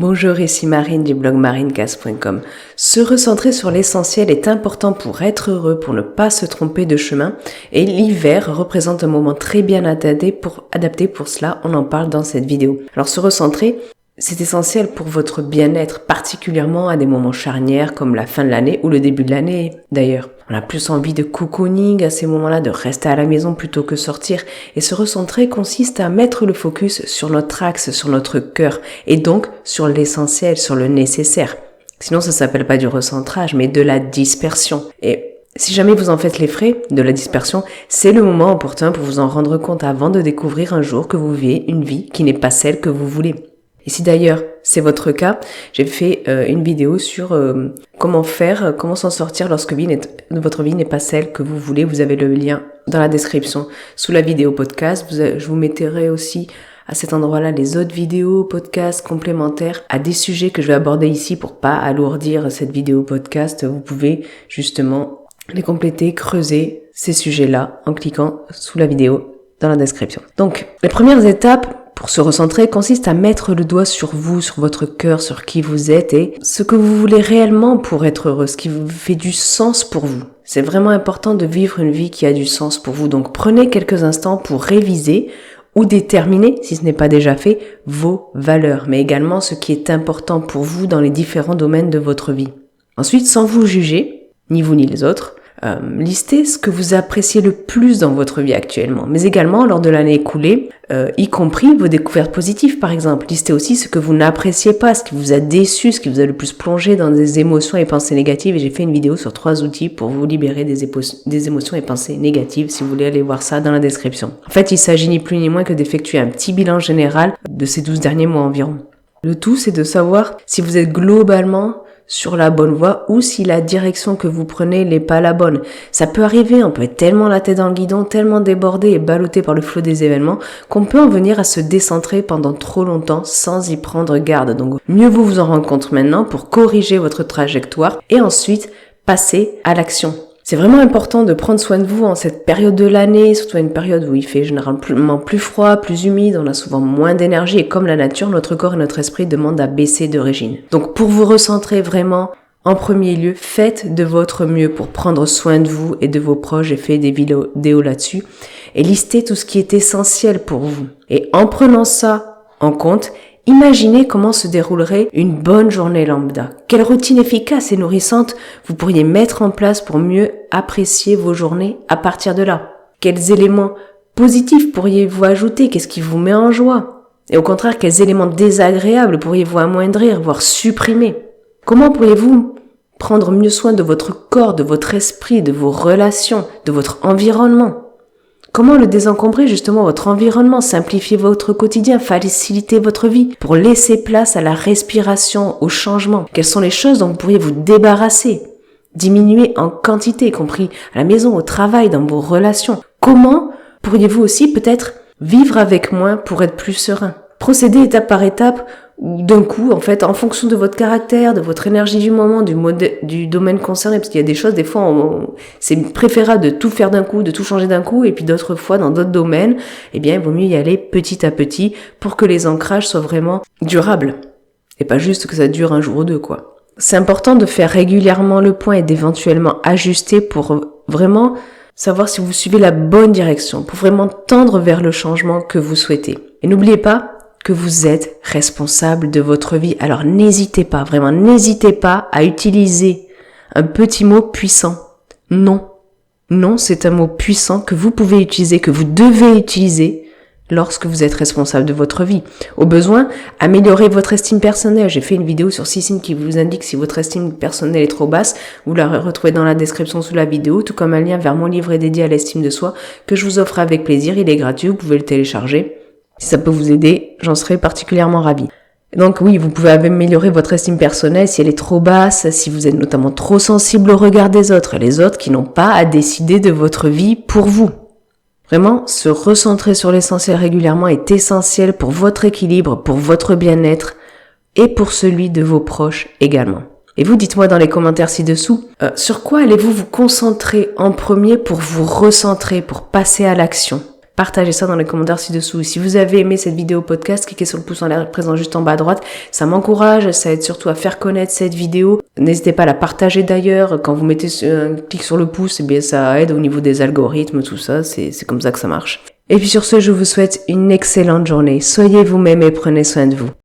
Bonjour, ici Marine du blog marinecast.com. Se recentrer sur l'essentiel est important pour être heureux, pour ne pas se tromper de chemin. Et l'hiver représente un moment très bien adapté pour cela. On en parle dans cette vidéo. Alors se recentrer, c'est essentiel pour votre bien-être, particulièrement à des moments charnières comme la fin de l'année ou le début de l'année d'ailleurs. On a plus envie de cocooning à ces moments-là, de rester à la maison plutôt que sortir. Et se recentrer consiste à mettre le focus sur notre axe, sur notre cœur, et donc sur l'essentiel, sur le nécessaire. Sinon, ça s'appelle pas du recentrage, mais de la dispersion. Et si jamais vous en faites les frais de la dispersion, c'est le moment opportun pour vous en rendre compte avant de découvrir un jour que vous vivez une vie qui n'est pas celle que vous voulez. Et si d'ailleurs c'est votre cas, j'ai fait une vidéo sur comment s'en sortir lorsque votre vie n'est pas celle que vous voulez. Vous avez le lien dans la description sous la vidéo podcast. Je vous mettrai aussi à cet endroit-là les autres vidéos podcast complémentaires à des sujets que je vais aborder ici pour pas alourdir cette vidéo podcast. Vous pouvez justement les compléter, creuser ces sujets-là en cliquant sous la vidéo dans la description. Donc, les premières étapes pour se recentrer consiste à mettre le doigt sur vous, sur votre cœur, sur qui vous êtes et ce que vous voulez réellement pour être heureux, ce qui vous fait du sens pour vous. C'est vraiment important de vivre une vie qui a du sens pour vous. Donc prenez quelques instants pour réviser ou déterminer, si ce n'est pas déjà fait, vos valeurs, mais également ce qui est important pour vous dans les différents domaines de votre vie. Ensuite, sans vous juger, ni vous ni les autres, listez ce que vous appréciez le plus dans votre vie actuellement, mais également lors de l'année écoulée, y compris vos découvertes positives par exemple. Listez aussi ce que vous n'appréciez pas, ce qui vous a déçu, ce qui vous a le plus plongé dans des émotions et pensées négatives. Et j'ai fait une vidéo sur 3 outils pour vous libérer des émotions et pensées négatives, si vous voulez aller voir ça dans la description. En fait, il s'agit ni plus ni moins que d'effectuer un petit bilan général de ces 12 derniers mois environ. Le tout, c'est de savoir si vous êtes globalement sur la bonne voie ou si la direction que vous prenez n'est pas la bonne. Ça peut arriver, on peut être tellement la tête dans le guidon, tellement débordé et ballotté par le flot des événements qu'on peut en venir à se décentrer pendant trop longtemps sans y prendre garde. Donc mieux vaut vous en rendre compte maintenant pour corriger votre trajectoire et ensuite passer à l'action. C'est vraiment important de prendre soin de vous en cette période de l'année, surtout une période où il fait généralement plus froid, plus humide, on a souvent moins d'énergie et comme la nature, notre corps et notre esprit demandent à baisser de régime. Donc pour vous recentrer vraiment, en premier lieu, faites de votre mieux pour prendre soin de vous et de vos proches. J'ai fait des vidéos là-dessus et listez tout ce qui est essentiel pour vous. Et en prenant ça en compte, imaginez comment se déroulerait une bonne journée lambda. Quelle routine efficace et nourrissante vous pourriez mettre en place pour mieux apprécier vos journées à partir de là? Quels éléments positifs pourriez-vous ajouter? Qu'est-ce qui vous met en joie? Et au contraire, quels éléments désagréables pourriez-vous amoindrir, voire supprimer? Comment pourriez-vous prendre mieux soin de votre corps, de votre esprit, de vos relations, de votre environnement? Comment le désencombrer justement votre environnement, simplifier votre quotidien, faciliter votre vie pour laisser place à la respiration, au changement? Quelles sont les choses dont vous pourriez vous débarrasser? Diminuer en quantité, y compris à la maison, au travail, dans vos relations. Comment pourriez-vous aussi peut-être vivre avec moins pour être plus serein? Procéder étape par étape ou d'un coup, en fait, en fonction de votre caractère, de votre énergie du moment, du domaine concerné, parce qu'il y a des choses, des fois, c'est préférable de tout faire d'un coup, de tout changer d'un coup, et puis d'autres fois, dans d'autres domaines, eh bien, il vaut mieux y aller petit à petit pour que les ancrages soient vraiment durables. Et pas juste que ça dure un jour ou deux, quoi. C'est important de faire régulièrement le point et d'éventuellement ajuster pour vraiment savoir si vous suivez la bonne direction, pour vraiment tendre vers le changement que vous souhaitez. Et n'oubliez pas que vous êtes responsable de votre vie. Alors n'hésitez pas, vraiment n'hésitez pas à utiliser un petit mot puissant. Non. Non, c'est un mot puissant que vous pouvez utiliser, que vous devez utiliser lorsque vous êtes responsable de votre vie. Au besoin, améliorez votre estime personnelle. J'ai fait une vidéo sur 6 signes qui vous indiquent si votre estime personnelle est trop basse. Vous la retrouvez dans la description sous la vidéo, tout comme un lien vers mon livre dédié à l'estime de soi que je vous offre avec plaisir. Il est gratuit, vous pouvez le télécharger. Si ça peut vous aider, j'en serais particulièrement ravie. Donc oui, vous pouvez améliorer votre estime personnelle si elle est trop basse, si vous êtes notamment trop sensible au regard des autres, les autres qui n'ont pas à décider de votre vie pour vous. Vraiment, se recentrer sur l'essentiel régulièrement est essentiel pour votre équilibre, pour votre bien-être et pour celui de vos proches également. Et vous, dites-moi dans les commentaires ci-dessous, sur quoi allez-vous vous concentrer en premier pour vous recentrer, pour passer à l'action ? partagez ça dans les commentaires ci-dessous. Si vous avez aimé cette vidéo podcast, cliquez sur le pouce en l'air présent juste en bas à droite. Ça m'encourage, ça aide surtout à faire connaître cette vidéo. N'hésitez pas à la partager d'ailleurs. Quand vous mettez un clic sur le pouce, eh bien ça aide au niveau des algorithmes, tout ça. C'est comme ça que ça marche. Et puis sur ce, je vous souhaite une excellente journée. Soyez vous-même et prenez soin de vous.